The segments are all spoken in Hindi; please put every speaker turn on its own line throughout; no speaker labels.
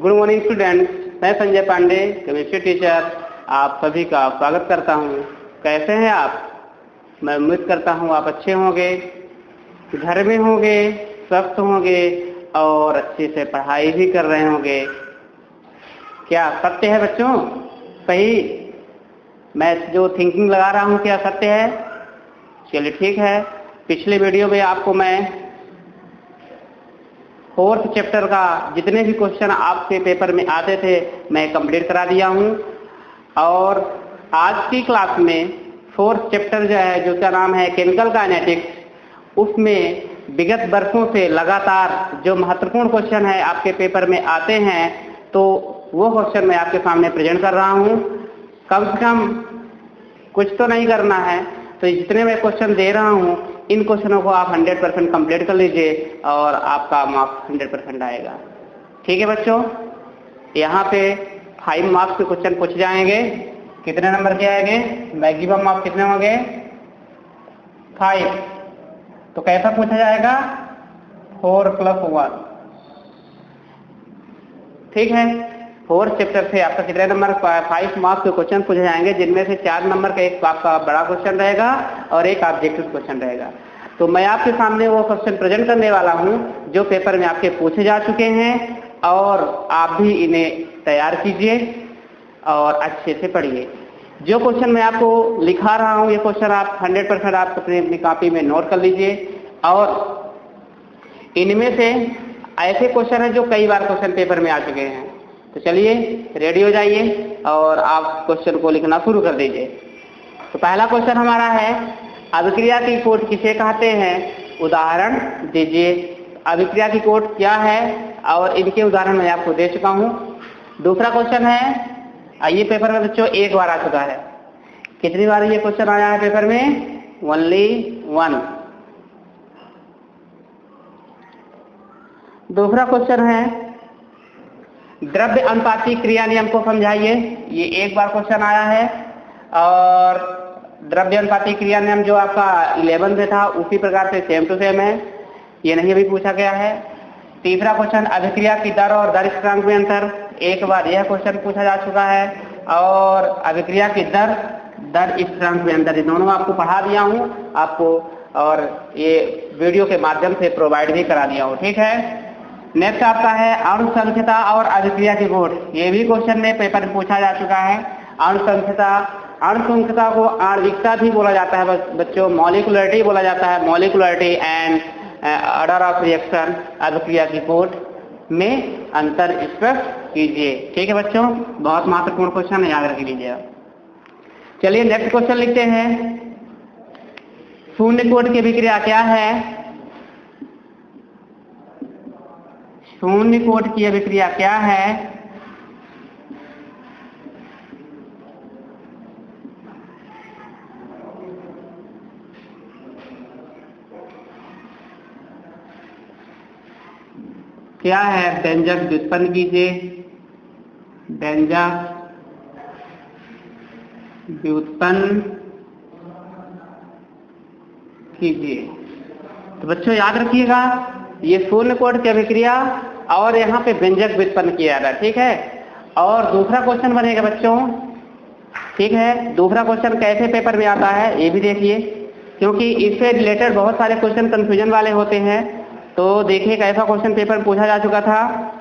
गुड मॉर्निंग स्टूडेंट्स, मैं संजय पांडे, केमिस्ट्री टीचर, आप सभी का स्वागत करता हूं। कैसे हैं आप? मैं उम्मीद करता हूं आप अच्छे होंगे, घर में होंगे, स्वस्थ होंगे और अच्छे से पढ़ाई भी कर रहे होंगे। क्या सत्य है बच्चों? सही? मैं जो थिंकिंग लगा रहा हूं क्या सत्य है? चलिए ठीक है। पिछले वीडियो में आपको मैं 4th चैप्टर का जितने भी क्वेश्चन आपके पेपर में आते थे मैं कंप्लीट करा दिया हूं और आज की क्लास में 4th चैप्टर जो है, जो का नाम है केमिकल काइनेटिक्स, उसमें विगत वर्षों से लगातार जो महत्वपूर्ण क्वेश्चन है आपके पेपर में आते हैं, तो वो क्वेश्चन मैं आपके सामने प्रेजेंट कर रहा हूं। कम से कम कुछ तो नहीं करना है, तो जितने मैं क्वेश्चन दे रहा हूं इन क्वेश्चनों को आप 100% कंप्लीट कर लीजिए और आपका मार्क्स 100% आएगा। ठीक है बच्चों? यहाँ पे 5 मार्क्स के क्वेश्चन पूछ जाएंगे। कितने नंबर के आएंगे? मैक्सिमम मार्क्स कितने होंगे? 5। तो कैसा पूछा जाएगा? 4+1। ठीक है। 4th चैप्टर से आपका कितने नंबर? 5 मार्क्स के क्वेश्चन पूछे जाएंगे, जिनमें से 4 नंबर का एक आपका बड़ा क्वेश्चन रहेगा और एक ऑब्जेक्टिव क्वेश्चन रहेगा। तो मैं आपके सामने वो क्वेश्चन प्रेजेंट करने वाला हूं जो पेपर में आपके पूछे जा चुके हैं और आप भी इन्हें तैयार कीजिए और अच्छे से पढ़िए। जो क्वेश्चन मैं आपको लिखा रहा हूं, ये क्वेश्चन आप 100% आप अपनी कॉपी में नोट कर लीजिए और इनमें से ऐसे क्वेश्चन है जो कई बार क्वेश्चन पेपर में आ चुके हैं। तो चलिए रेडी हो जाइए और आप क्वेश्चन को लिखना शुरू कर दीजिए। तो पहला क्वेश्चन हमारा है, अभिक्रिया की कोट किसे कहते हैं? उदाहरण दीजिए। अभिक्रिया की कोट क्या है और इनके उदाहरण मैं आपको दे चुका हूं। दूसरा क्वेश्चन है, ये पेपर में बच्चों एक बार आ चुका है। कितनी बार ये क्वेश्चन आया है पेपर में? ओनली 1। दूसरा क्वेश्चन है, द्रव्य अनुपाती क्रिया नियम को समझाइए। ये एक बार क्वेश्चन आया है और द्रव्य अनुपाती क्रिया नियम जो आपका 11 में था उसी प्रकार से सेम टू सेम है, ये नहीं अभी पूछा गया है। तीसरा क्वेश्चन, अभिक्रिया की दर और दर स्थिरांक में अंतर। एक बार यह क्वेश्चन पूछा जा चुका है और अभिक्रिया की दर स्थिरांक में अंतर, ये दोनों आपको पढ़ा दिया हूं आपको और ये वीडियो के माध्यम से प्रोवाइड भी करा दिया हूं। ठीक है। नेक्स्ट आपका है अणु संख्यता और अभिक्रिया की कोट। ये भी क्वेश्चन में पेपर में पूछा जा चुका है। अणु संख्यता को आणविकता भी बोला जाता है बच्चों, मॉलिक्यूलरिटी बोला जाता है, molecularity and order of reaction. अभिक्रिया की कोट में अंतर स्पष्ट कीजिए। ठीक है बच्चों, बहुत महत्वपूर्ण क्वेश्चन है, याद रख लीजिए। चलिए नेक्स्ट क्वेश्चन लिखते हैं, शून्य कोट की अभिक्रिया क्या है? शून्य कोट की अभिक्रिया क्या है? क्या है? व्यंजक व्युत्पन्न कीजिए। व्यंजक व्युत्पन्न कीजिए। तो बच्चों याद रखिएगा, ये शून्य कोट की अभिक्रिया और यहाँ पे व्यंजक व्युत्पन्न किया जा रहा है। ठीक है। और दूसरा क्वेश्चन बनेगा बच्चों, ठीक है, दूसरा क्वेश्चन कैसे पेपर में आता है ये भी देखिए, क्योंकि इससे रिलेटेड बहुत सारे क्वेश्चन कंफ्यूजन वाले होते हैं। तो देखिए कैसा क्वेश्चन पेपर में पूछा जा चुका था।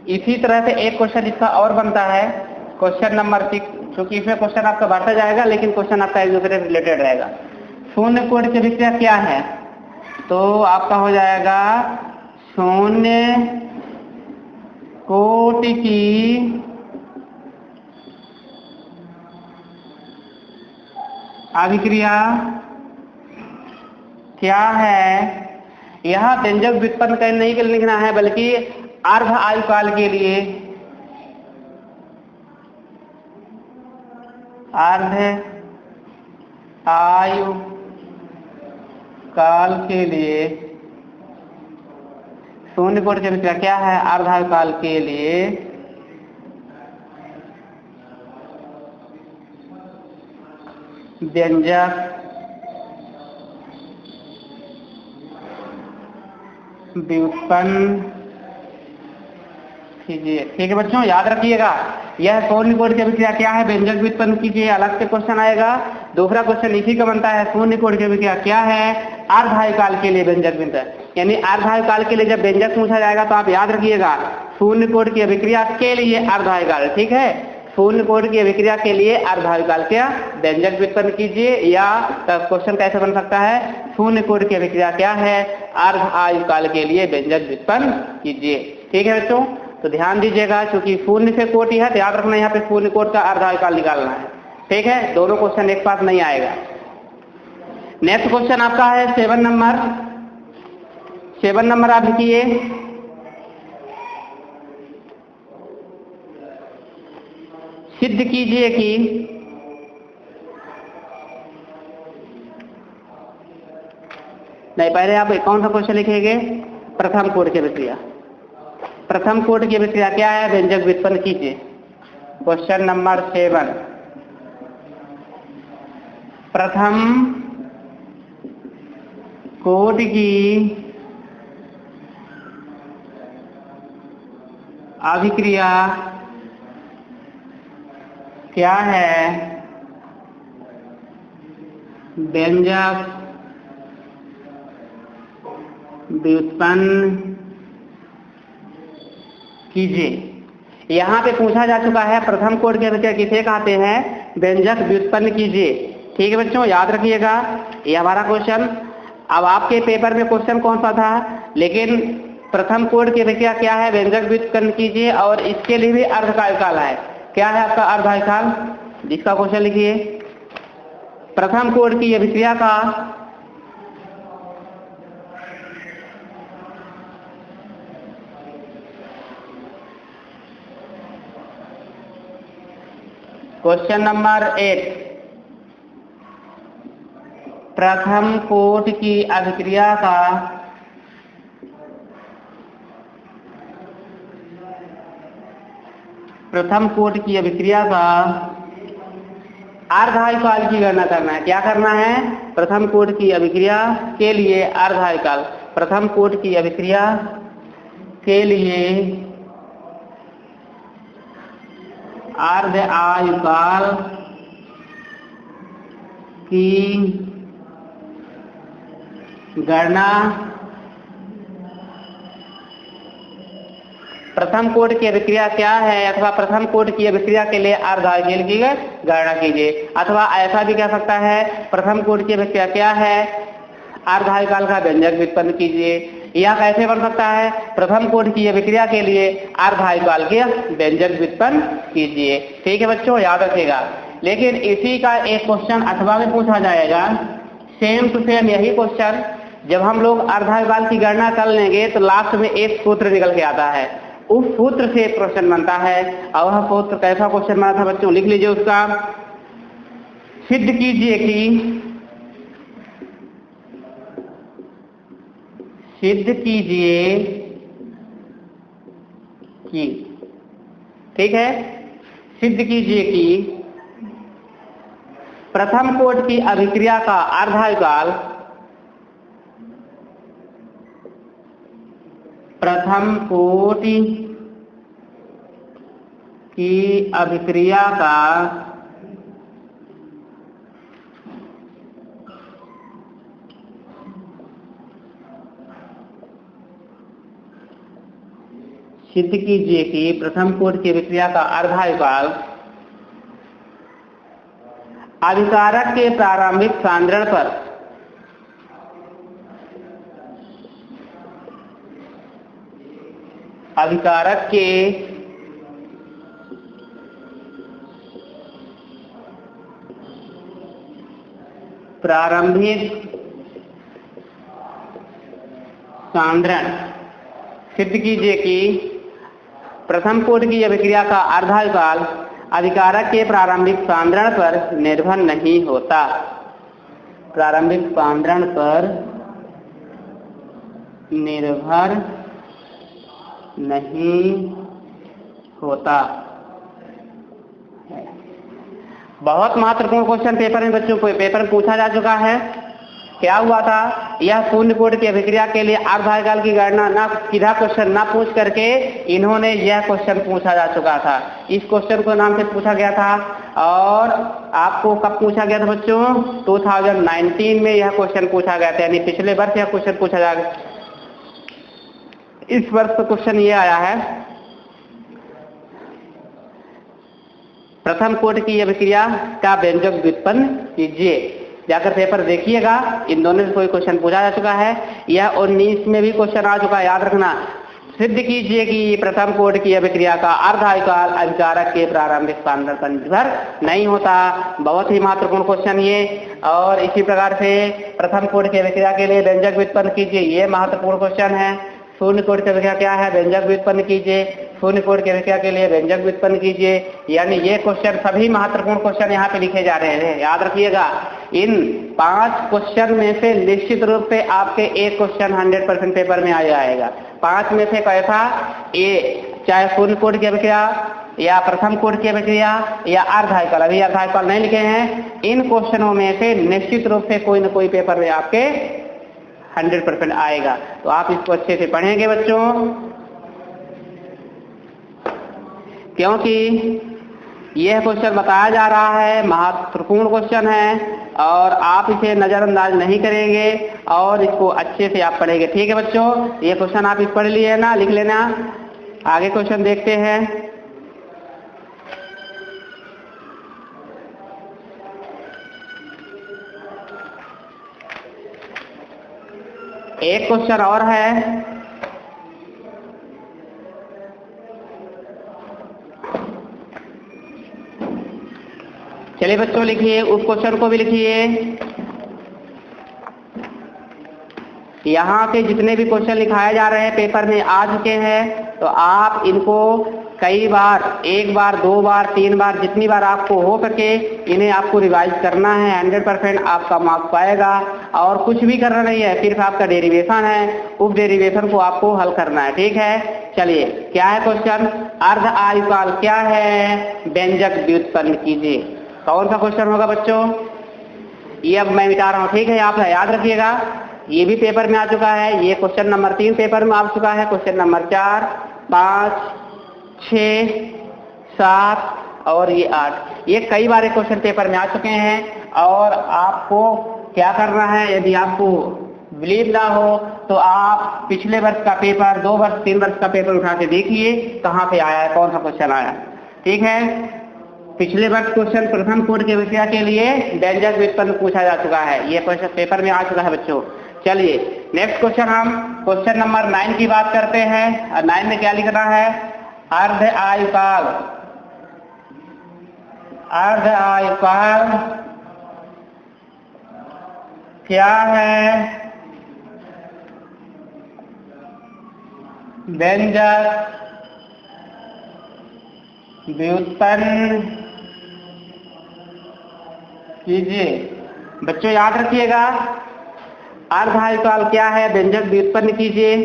इसी तरह से एक क्वेश्चन इसका और बनता है, क्वेश्चन नंबर 6, क्योंकि इसमें क्वेश्चन आपका बढ़ता जाएगा लेकिन क्वेश्चन आपका एक दूसरे से रिलेटेड रहेगा। शून्य कोट की अभिक्रिया क्या है? तो आपका हो जाएगा शून्य कोट की अभिक्रिया क्या है? यह व्यंजक व्युत्पन्न करने नहीं के लिए लिखना है, बल्कि अर्ध आयुकाल के लिए, अर्ध आयु काल के लिए शून्य कोटि की अभिक्रिया क्या है? अर्धायुकाल के लिए व्यंजक व्युत्पन्न कीजिए। ठीक है बच्चों, याद रखिएगा, यह शून्य कोटि की अभिक्रिया क्या है? व्यंजक व्युत्पन्न कीजिए, अलग से क्वेश्चन आएगा। दूसरा क्वेश्चन इसी का बनता है, शून्य कोटि की अभिक्रिया क्या है? अर्धायुकाल के लिए व्यंजक व्युत्पन्न, यानी अर्धायुकाल के लिए जब व्यंजक पूछा जाएगा तो आप याद रखिएगा शून्य कोटि की अभिक्रिया के लिए अर्धायुकाल। ठीक है, शून्य कोटि की अभिक्रिया के लिए अर्धायुकाल का व्यंजक व्युत्पन्न कीजिए, या क्वेश्चन कैसे बन सकता है? शून्य कोटि की अभिक्रिया क्या है? अर्धायुकाल के लिए व्यंजक व्युत्पन्न कीजिए। ठीक है बच्चों, तो ध्यान दीजिएगा, क्योंकि शून्य से कोटि है तो याद रखना यहाँ पे शून्य कोटि का अर्धायुकाल निकालना है। ठीक है, दोनों क्वेश्चन एक साथ नहीं आएगा। नेक्स्ट क्वेश्चन आपका है 7 नंबर। 7 नंबर आप लिखिए, सिद्ध कीजिए कि नहीं, पहले आप कौन सा क्वेश्चन लिखेंगे? प्रथम कोटि की अभिक्रिया। प्रथम कोटि की अभिक्रिया क्या है? व्यंजक व्युत्पन्न कीजिए। क्वेश्चन नंबर 7, प्रथम कोटि की अभिक्रिया क्या है? व्यंजक व्युत्पन्न कीजिए। यहाँ पे पूछा जा चुका है प्रथम कोटि की अभिक्रिया किसे कहते हैं? व्यंजक व्युत्पन्न कीजिए। ठीक है बच्चों, याद रखिएगा, ये हमारा क्वेश्चन। अब आपके पेपर में क्वेश्चन कौन सा था, लेकिन प्रथम कोटि की अभिक्रिया क्या है? व्यंजक व्युत्पन्न कीजिए, और इसके लिए भी अर्धायुकाल है। क्या है आपका अर्धायुकाल? जिसका क्वेश्चन लिखिए, प्रथम कोटि की अभिक्रिया का क्वेश्चन नंबर 8, प्रथम कोटि की अभिक्रिया का अर्धायुकाल की गणना करना है। क्या करना है? प्रथम कोटि की अभिक्रिया के लिए अर्धायुकाल, प्रथम कोटि की अभिक्रिया के लिए अर्धायुकाल की गणना, प्रथम कोटि की अभिक्रिया क्या है, अथवा प्रथम कोटि की अभिक्रिया के लिए अर्धायुकाल की गणना कीजिए। अथवा ऐसा भी कह सकता है, प्रथम कोटि की अभिक्रिया क्या है? अर्धायुकाल का व्यंजक व्युत्पन्न कीजिए। या कैसे बन सकता है? प्रथम कोटि की अभिक्रिया के लिए अर्धायुकाल के व्यंजक व्युत्पन्न कीजिए। ठीक है बच्चों, याद रखिएगा। लेकिन इसी का एक क्वेश्चन अथवा में पूछा जाएगा, सेम टू सेम यही क्वेश्चन। जब हम लोग अर्धायुकाल की गणना कर लेंगे तो लास्ट में एक सूत्र निकल के आता है, उस सूत्र से क्वेश्चन बनता है। और वह सूत्र कैसा क्वेश्चन बना था बच्चों, लिख लीजिए उसका। सिद्ध कीजिए कि ठीक है, सिद्ध कीजिए कि प्रथम कोटि की अभिक्रिया का अर्धायुकाल, प्रथम कोटि की अभिक्रिया का सिद्ध कीजिए कि प्रथम कोटि की अभिक्रिया का अर्धायुकाल अभिकारक के प्रारंभिक सांद्रण पर अभिकारक के प्रारंभिक सांद्रण, सिद्ध कीजिए कि प्रथम कोटि की अभिक्रिया का अर्धायुकाल अभिकारक के प्रारंभिक सांद्रण पर निर्भर नहीं होता। प्रारंभिक सांद्रण पर निर्भर नहीं होता। बहुत महत्वपूर्ण क्वेश्चन पेपर में बच्चों को पेपर में पूछा जा चुका है। क्या हुआ था, यह शून्य कोटि की अभिक्रिया के लिए अर्धकाल की गणना ना सीधा क्वेश्चन ना पूछ करके इन्होंने यह क्वेश्चन पूछा जा चुका था। इस क्वेश्चन को नाम से पूछा गया था और आपको कब पूछा गया था बच्चों, 2019 में यह क्वेश्चन पूछा गया था, यानी पिछले वर्ष यह क्वेश्चन पूछा जा गया। इस वर्ष तो क्वेश्चन ये आया है, प्रथम कोटि की अभिक्रिया का व्यंजक व्युत्पन्न कीजिए। जाकर पेपर देखिएगा, इन दोनों से कोई क्वेश्चन पूछा जा चुका है। यह 19 में भी क्वेश्चन आ चुका है, याद रखना। सिद्ध कीजिए कि प्रथम कोटि की अभिक्रिया का अर्धकाल अभिकारक के प्रारंभिक सांद्रण पर निर्भर नहीं होता। बहुत ही महत्वपूर्ण क्वेश्चन ये। और इसी प्रकार से प्रथम कोटि की अभिक्रिया के लिए व्यंजक व्युत्पन्न कीजिए, ये महत्वपूर्ण क्वेश्चन है। शून्य कोटि की अभिक्रिया क्या है, व्यंजक व्युत्पन्न कीजिए। शून्य कोटि की अभिक्रिया के लिए व्यंजक व्युत्पन्न कीजिए। यानी ये क्वेश्चन सभी महत्वपूर्ण क्वेश्चन यहाँ पे लिखे जा रहे हैं, याद रखिएगा। इन 5 क्वेश्चन में से निश्चित रूप से आपके एक क्वेश्चन 100% पेपर में आ जाएगा। 5 में से कैसा, ए चाहे शून्य कोटि की अभिक्रिया या प्रथम कोटि की अभिक्रिया या अर्धकाल, अभी अर्धकाल नहीं लिखे हैं, इन क्वेश्चनों में से निश्चित रूप से कोई न कोई पेपर में आपके 100% आएगा। तो आप इसको अच्छे से पढ़ेंगे बच्चों, क्योंकि यह क्वेश्चन बताया जा रहा है, महत्वपूर्ण क्वेश्चन है और आप इसे नजरअंदाज नहीं करेंगे और इसको अच्छे से आप पढ़ेंगे। ठीक है बच्चों, ये क्वेश्चन आप इस पढ़ लिए ना, लिख लेना। आगे क्वेश्चन देखते हैं। एक क्वेश्चन और है, चलिए बच्चों लिखिए, उस क्वेश्चन को भी लिखिए। यहाँ के जितने भी क्वेश्चन लिखाए जा रहे हैं पेपर में आ चुके हैं, तो आप इनको कई बार, एक बार, 2 बार, 3 बार, जितनी बार आपको हो सके इन्हें आपको रिवाइज करना है। 100% आपका मार्क्स पाएगा और कुछ भी करना नहीं है, सिर्फ आपका डेरिवेशन है, उस डेरिवेशन को आपको हल करना है। ठीक है, चलिए क्या है क्वेश्चन, अर्ध आयुकाल क्या है, व्यंजक व्युत्पन्न कीजिए। कौन सा क्वेश्चन होगा बच्चों, ये अब मैं मिटा रहा हूँ। ठीक है, आप याद रखिएगा, ये भी पेपर में आ चुका है। ये क्वेश्चन नंबर 3 पेपर में आ चुका है, क्वेश्चन नंबर 4, 5, 6, 7 और ये 8, ये कई बार क्वेश्चन पेपर में आ चुके हैं। और आपको क्या करना है, यदि आपको बिलीव ना हो तो आप पिछले वर्ष का पेपर, 2 वर्ष 3 वर्ष का पेपर उठा के देखिए कहाँ पे आया है, कौन सा क्वेश्चन आया। ठीक है, पिछले वर्ष क्वेश्चन प्रथम कोटि की अभिक्रिया के लिए व्यंजक व्युत्पन्न पूछा जा चुका है, ये क्वेश्चन पेपर में आ चुका है बच्चों। चलिए नेक्स्ट क्वेश्चन, हम क्वेश्चन नंबर 9 की बात करते हैं। और 9 में क्या लिखना है, अर्ध आयुकाल, अर्ध आयुकाल क्या है, व्यंजक व्युत्पन्न कीजिए। बच्चों याद रखिएगा, अर्ध आयुकाल क्या है, व्यंजक व्युत्पन्न कीजिए।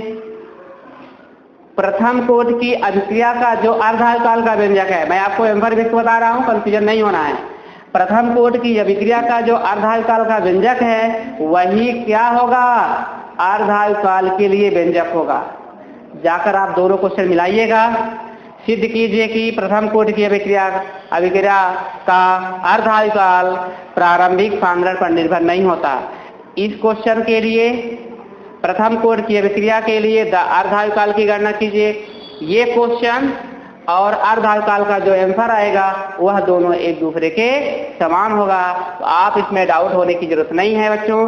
प्रथम कोटि की अभिक्रिया का जो अर्ध आयुकाल का व्यंजक है, मैं आपको एम्फर बता रहा हूं, कंफ्यूजन नहीं होना है। प्रथम कोटि की अभिक्रिया का जो अर्ध आयुकाल का व्यंजक है वही क्या होगा, अर्ध आयुकाल के लिए व्यंजक होगा। जाकर आप दोनों क्वेश्चन मिलाइएगा, सिद्ध कीजिए कि प्रथम कोटि की अभिक्रिया का अर्ध आयुकाल प्रारंभिक सांद्रण पर निर्भर नहीं होता। इस क्वेश्चन के लिए प्रथम कोटि की अभिक्रिया के लिए अर्ध आयुकाल की गणना कीजिए। ये क्वेश्चन और अर्ध आयुकाल का जो आंसर आएगा वह दोनों एक दूसरे के समान होगा। तो आप इसमें डाउट होने की जरूरत नहीं है बच्चों।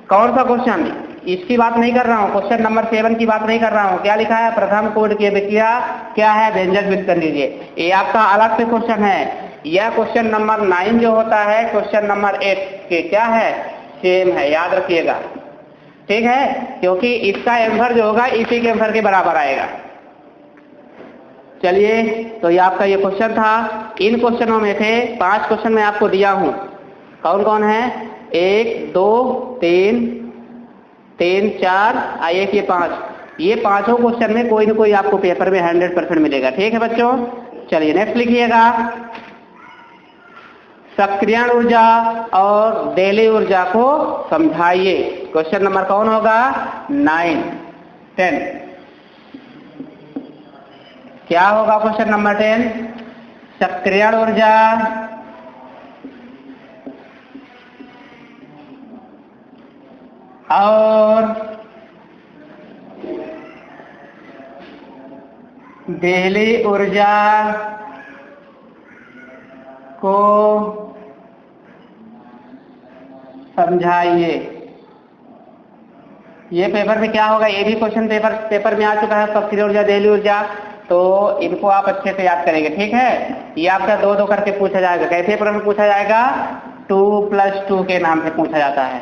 कौन सा क्वेश्चन, इसकी बात नहीं कर रहा हूँ, क्वेश्चन नंबर 7 की बात नहीं कर रहा हूँ। क्या लिखा है, प्रथम कोटि की अभिक्रिया क्या है, व्यंजक व्युत्पन्न कीजिए। ये आपका अलग से क्वेश्चन है। यह क्वेश्चन नंबर 9 जो होता है क्वेश्चन नंबर 8 के क्या है, सेम है, याद रखिएगा। ठीक है, क्योंकि इसका आंसर जो होगा इसी के आंसर के बराबर आएगा। चलिए, तो ये आपका ये क्वेश्चन था। इन क्वेश्चनों में से 5 क्वेश्चन मैं आपको दिया हूं, कौन कौन है, 1 2 3 3 4 एक ये 5। ये पांचों क्वेश्चन में कोई ना कोई आपको पेपर में 100% मिलेगा। ठीक है बच्चों, चलिए नेक्स्ट लिखिएगा। सक्रियण ऊर्जा और देली ऊर्जा को समझाइए। क्वेश्चन नंबर कौन होगा? 9, 10। क्या होगा क्वेश्चन नंबर 10? सक्रियण ऊर्जा और देली ऊर्जा को समझाइए। ये पेपर में क्या होगा? ये भी क्वेश्चन पेपर में आ चुका है, सक्रिय ऊर्जा, देली ऊर्जा, तो इनको आप अच्छे से याद करेंगे। ठीक है, ये आपका 2-2 करके पूछा जाएगा। कैसे प्रश्न पूछा जाएगा? 2+2 के नाम से पूछा जाता है।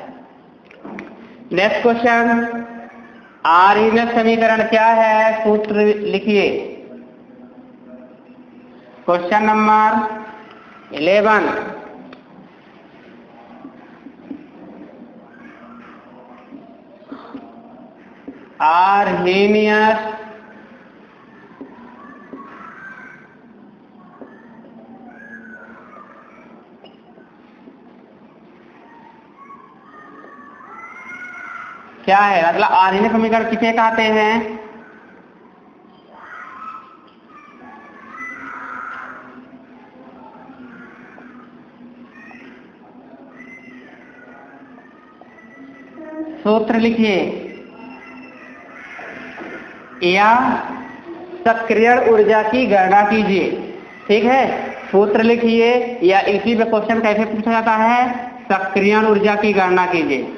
नेक्स्ट क्वेश्चन, आर्यनफ समीकरण क्या है? सूत्र लिखिए। क्वेश्चन नंबर 11, आर्हेनियस क्या है? मतलब आर्हेनियस समीकरण किसे कहते हैं? सूत्र लिखिए या सक्रियण ऊर्जा की गणना कीजिए। ठीक है, सूत्र लिखिए या इसी पे क्वेश्चन कैसे पूछा जाता है? सक्रियण ऊर्जा की गणना कीजिए।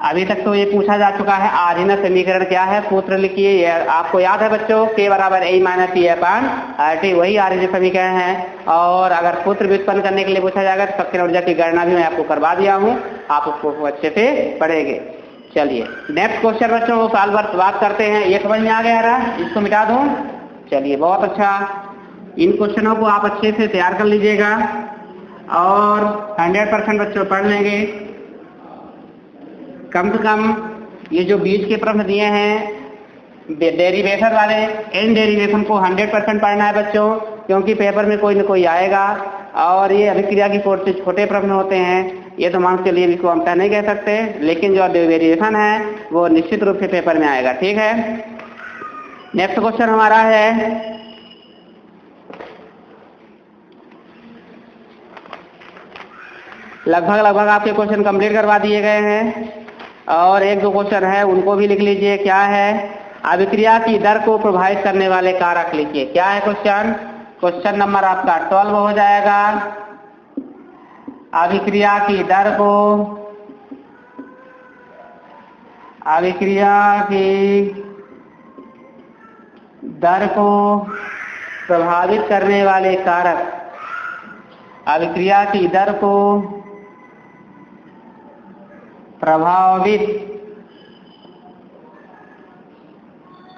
अभी तक तो ये पूछा जा चुका है आर्यनफ समीकरण क्या है, सूत्र लिखिए। आपको याद है बच्चों, K बराबर A minus T upon RT, वही आर्यनफ समीकरण है। और अगर सूत्र व्युत्पन्न करने के लिए पूछा जाएगा तो सक्रियण ऊर्जा की गणना भी मैं आपको करवा दिया हूँ, आप उसको अच्छे से पढ़ेंगे। चलिए नेक्स्ट क्वेश्चन बच्चों, साल भर बात करते हैं। ये समझ में आ गया रहा, इसको मिटा दूं। चलिए बहुत अच्छा, इन क्वेश्चनों को आप अच्छे से तैयार कर लीजिएगा और 100% बच्चों पढ़ लेंगे। कम से कम ये जो बीच के प्रश्न दिए हैं डेरिवेशन वाले, इन डेरिवेशन को 100% पढ़ना है बच्चों, क्योंकि पेपर में कोई न कोई आएगा। और ये अभिक्रिया की कोट से छोटे प्रश्न होते हैं, ये तो मान के लिए इसको हम नहीं कह सकते, लेकिन जो डेरिवेशन है वो निश्चित रूप से पेपर में आएगा। ठीक है, नेक्स्ट क्वेश्चन हमारा है लगभग आपके क्वेश्चन कंप्लीट करवा दिए गए हैं और 1-2 क्वेश्चन है उनको भी लिख लीजिए। क्या है? अभिक्रिया की दर को प्रभावित करने वाले कारक लिखिए। क्या है क्वेश्चन नंबर आपका 12 हो जाएगा। अभिक्रिया की दर को प्रभावित करने वाले कारक, अभिक्रिया की दर को प्रभावित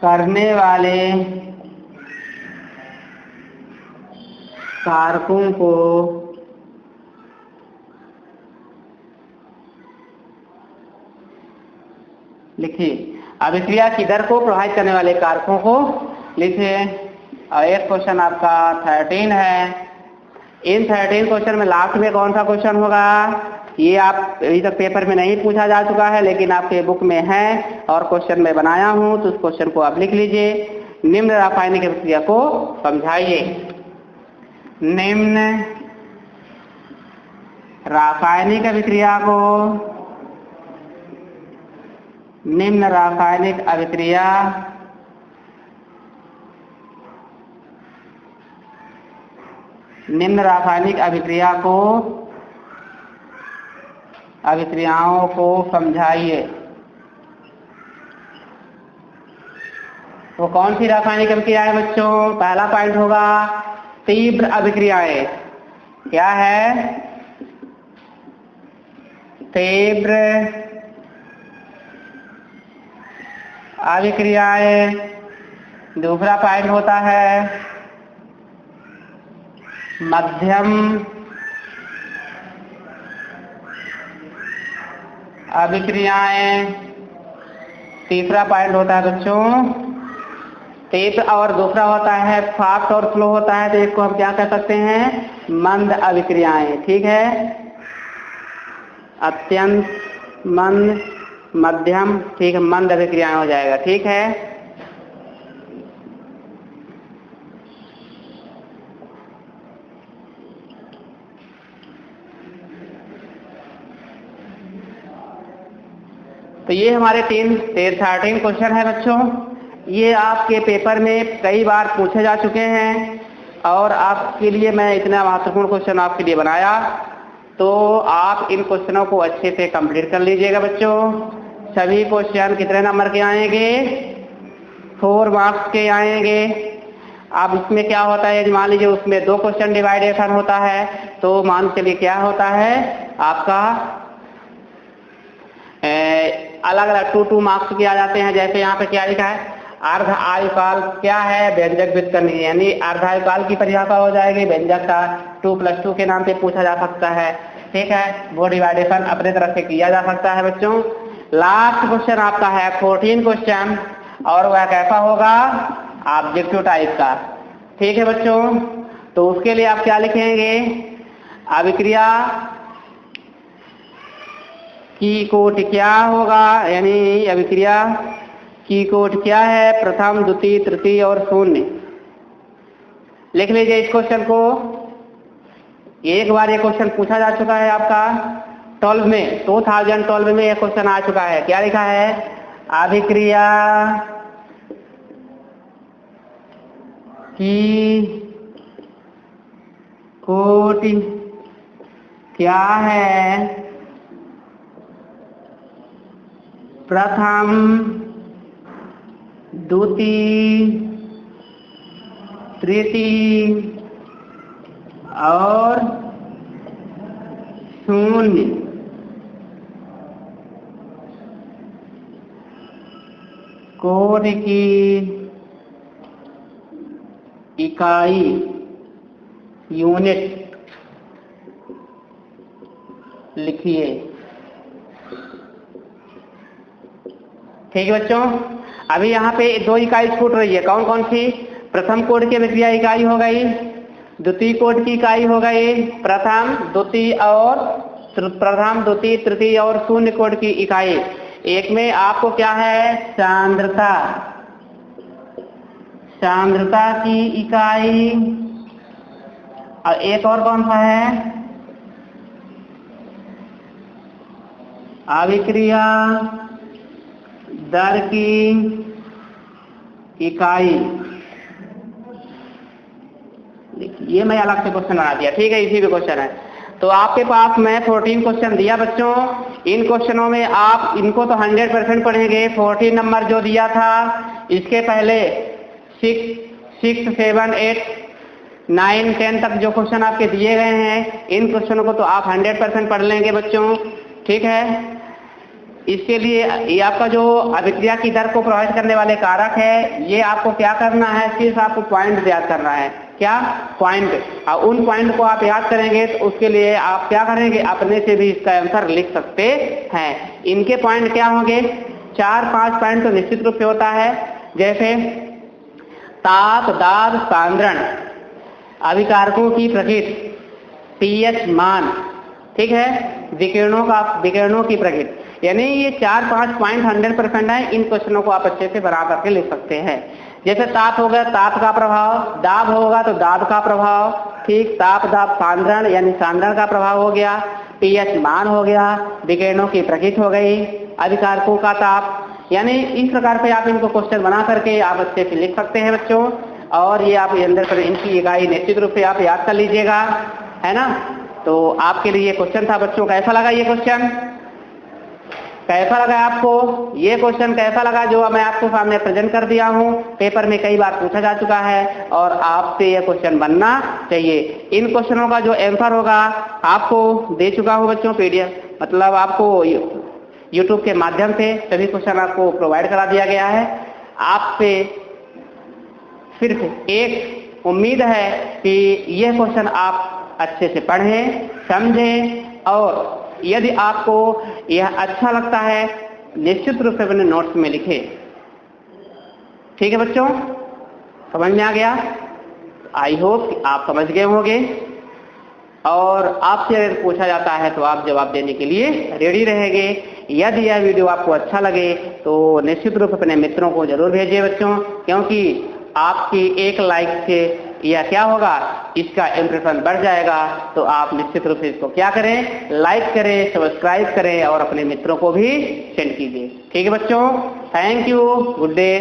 करने वाले कारकों को लिखिए। अभिक्रिया की दर को प्रभावित करने वाले कारकों को लिखिए। और एक क्वेश्चन आपका 13 है। इन 13 क्वेश्चन में लास्ट में कौन सा क्वेश्चन होगा? ये आप अभी तक पेपर में नहीं पूछा जा चुका है, लेकिन आपके बुक में है और क्वेश्चन मैं बनाया हूं, तो उस क्वेश्चन को आप लिख लीजिए। निम्न रासायनिक अभिक्रिया को समझाइए। निम्न रासायनिक अभिक्रिया अभिक्रियाओं को समझाइए। वो कौन सी रासायनिक अभिक्रियाएं बच्चों? पहला पॉइंट होगा तीव्र अभिक्रियाएं। क्या है? तीव्र अभिक्रियाएं। दूसरा पॉइंट होता है मध्यम अभिक्रियाएं। तीसरा पॉइंट होता है बच्चों, तीसरा और दूसरा होता है फास्ट और स्लो होता है, तो इसको हम क्या कह सकते हैं, मंद अभिक्रियाएं। ठीक है, अत्यंत मंद, मध्यम, ठीक है, मंद अभिक्रियाएं हो जाएगा। ठीक है, तो ये हमारे 13 क्वेश्चन है बच्चों। ये आपके पेपर में कई बार पूछे जा चुके हैं और आपके लिए मैं इतना महत्वपूर्ण क्वेश्चन आपके लिए बनाया, तो आप इन क्वेश्चनों को अच्छे से कंप्लीट कर लीजिएगा बच्चों। सभी क्वेश्चन कितने नंबर के आएंगे, 4 मार्क्स के आएंगे। अब इसमें क्या होता है, मान लीजिए उसमें 2 क्वेश्चन डिवाइडेशन होता है, तो मान चलिए क्या होता है आपका अलग अलग 2 मार्क्स किया जाते हैं। जैसे यहाँ पे क्या लिखा है, अर्ध आयुकाल क्या है, व्यंजक व्युत्पन्न, यानी अर्ध आयुकाल की परिभाषा हो जाएगी, व्यंजक का 2+2 के नाम पे पूछा जा सकता है। ठीक है, वो डिवाइडेशन अपने तरफ से किया जा सकता है बच्चों। लास्ट क्वेश्चन आपका है 14 क्वेश्चन, और वह कैसा होगा, ऑब्जेक्टिव टाइप का। ठीक है बच्चों, तो उसके लिए आप क्या लिखेंगे, अभिक्रिया की कोटि क्या होगा, यानी अभिक्रिया की कोटि क्या है, प्रथम, द्वितीय, तृतीय और शून्य। लिख लीजिए इस क्वेश्चन को। एक बार ये क्वेश्चन पूछा जा चुका है आपका 12 में, 2012 में ये क्वेश्चन आ चुका है। क्या लिखा है, अभिक्रिया की कोटि क्या है, प्रथम, द्वितीय, तृतीय और शून्य। कोटि की इकाई, यूनिट लिखिए। ठीक है बच्चों, अभी यहाँ पे 2 इकाई छूट रही है, कौन कौन सी, प्रथम कोटि की अभिक्रिया इकाई हो गई, द्वितीय कोटि की इकाई हो गई, प्रथम, द्वितीय और प्रथम, द्वितीय, तृतीय और शून्य कोटि की इकाई। एक में आपको क्या है, सांद्रता, सांद्रता की इकाई, और एक और कौन सा है, अभिक्रिया दर की इकाई। ये मैं अलग से क्वेश्चन बना दिया। ठीक है, इसी भी क्वेश्चन है। तो आपके पास मैं 14 क्वेश्चन दिया बच्चों। इन क्वेश्चनों में आप इनको तो 100% पढ़ेंगे। 14 नंबर जो दिया था, इसके पहले 6, 7, 8, 9, 10 तक जो क्वेश्चन आपके दिए गए हैं, इन क्वेश्चनों को तो आप 100% पढ़ लेंगे बच्चों। ठीक है, इसके लिए ये आपका जो अभिक्रिया की दर को प्रभावित करने वाले कारक है, ये आपको क्या करना है, सिर्फ आपको पॉइंट याद करना है। क्या, पॉइंट। और उन पॉइंट को आप याद करेंगे तो उसके लिए आप क्या करेंगे, अपने से भी इसका आंसर लिख सकते हैं। इनके पॉइंट क्या होंगे, 4-5 पॉइंट तो निश्चित रूप से होता है। जैसे ताप, दाब, सांद्रण, अभिकारकों की प्रकृति, pH मान, ठीक है, विकिरणों की प्रकृति, यानी ये 4-5 पॉइंट 100% है। इन क्वेश्चनों को आप अच्छे से बना करके लिख सकते हैं। जैसे ताप हो गया, ताप का प्रभाव, दाब होगा तो दाब का प्रभाव, ठीक, ताप, दाब, सांद्रण यानी सांद्रण का प्रभाव हो गया, pH मान हो गया, विकिरणों की प्रकृति हो गई, अभिकारकों का ताप, यानी इस प्रकार से आप इनको क्वेश्चन बना करके आप अच्छे से लिख सकते हैं बच्चों। और ये आप अंदर पर इनकी इकाई निश्चित रूप से आप याद कर लीजिएगा, है ना। तो आपके लिए क्वेश्चन था बच्चों। कैसा लगा ये क्वेश्चन, कैसा लगा आपको ये क्वेश्चन, कैसा लगा जो मैं आपको सामने प्रेजेंट कर दिया हूँ। पेपर में कई बार पूछा जा चुका है और आपसे ये क्वेश्चन बनना चाहिए। इन क्वेश्चनों का जो आंसर होगा आपको दे चुका हूँ बच्चों, PDF, मतलब आपको YouTube के माध्यम से सभी क्वेश्चन आपको प्रोवाइड करा दिया गया है। आपसे सिर्फ एक उम्मीद है कि यह क्वेश्चन आप अच्छे से पढ़ें, समझें और यदि आपको यह अच्छा लगता है निश्चित रूप से अपने नोट्स में लिखें। ठीक है बच्चों, समझ में आ गया? आई होप आप समझ गए होंगे और आपसे अगर पूछा जाता है तो आप जवाब देने के लिए रेडी रहेंगे। यदि यह वीडियो आपको अच्छा लगे तो निश्चित रूप से अपने मित्रों को जरूर भेजिए बच्चों, क्योंकि आपकी एक लाइक से यह क्या होगा, इसका इम्प्रेशन बढ़ जाएगा। तो आप निश्चित रूप से इसको क्या करें, लाइक करें, सब्सक्राइब करें और अपने मित्रों को भी सेंड कीजिए। ठीक है बच्चों, थैंक यू, गुड डे।